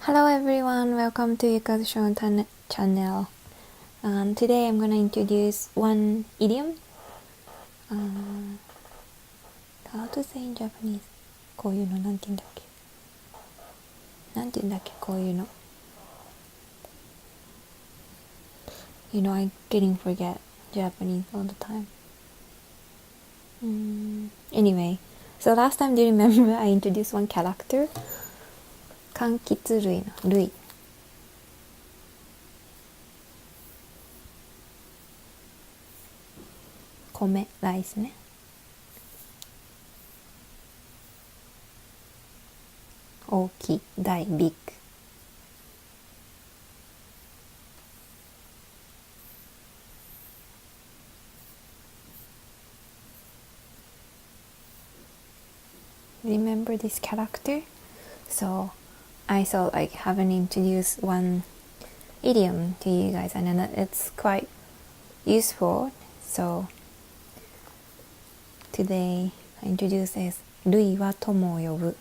Hello everyone, welcome to Yuka's channel. Today I'm gonna introduce one idiom. How to say in Japanese? こういうのなんて言うんだっけ？なんて言うんだっけ？こういうの。You know, I getting forget Japanese all the time. Anyway, so last time, do you remember I introduced one character? 柑橘類の類。米、ライスね。大きい、大、ビッグ。Remember this character? So I thought I haven't introduced one idiom to you guys, and it's quite useful. So today I introduce this 類は友を呼ぶ.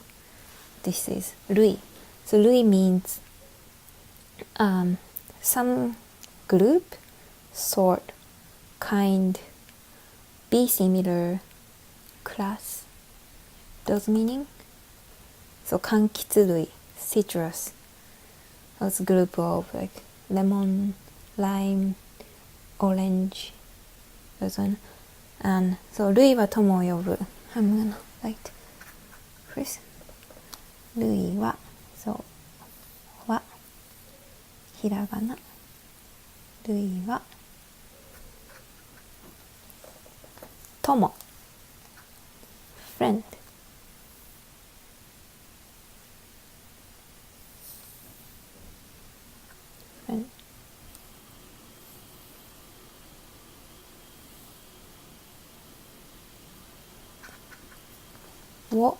This is 類. So 類 means some group, sort, kind, be similar, class. Those meaning. So 柑橘類, citrus. Those group of like lemon, lime, orange. Those one. And so 類は友を呼ぶ. I'm gonna write first. 類は、そうはひらがな。類は友 friend を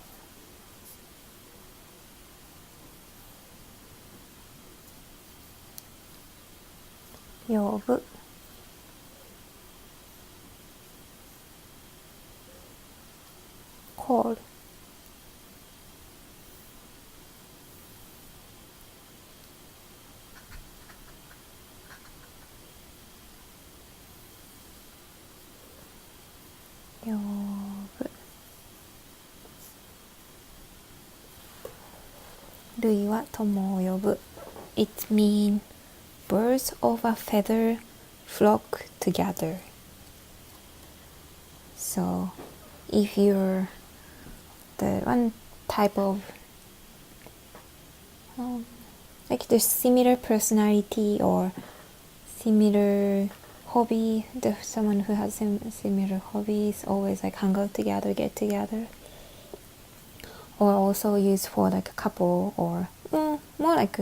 呼ぶ call 呼ぶ類は友を呼ぶ It means birds of a feather flock together. So if you're the one type of like there's similar personality or similar hobby, there's someone who has similar hobbies, always like hang out together, get together, or also used for like a couple or more like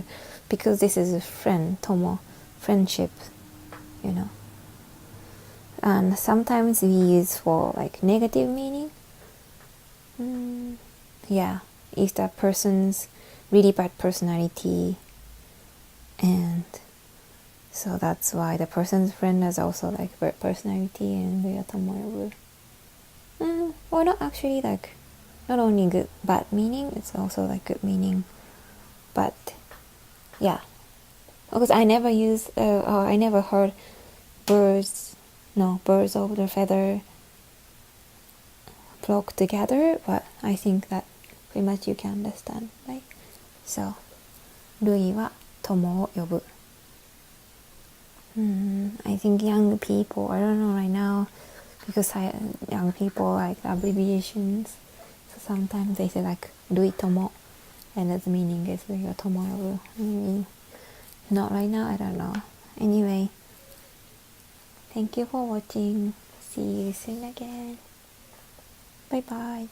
because this is a friend, tomo, friendship, you know. And sometimes we use for like negative meaning. Yeah, if that person's really bad personality, and so that's why the person's friend has also like bad personality and we are tomo. Or not actually like not only good bad meaning, it's also like good meaning, but yeah, because I never used or I never heard birds of the feather flock together, but I think that pretty much you can understand, right? So 類は友を呼ぶ. I think young people, I don't know right now, because young people like abbreviations, so sometimes they say like 類友, and its meaning is 類は友を呼ぶ. Not right now, I don't know. Anyway, thank you for watching. See you soon again. Bye bye.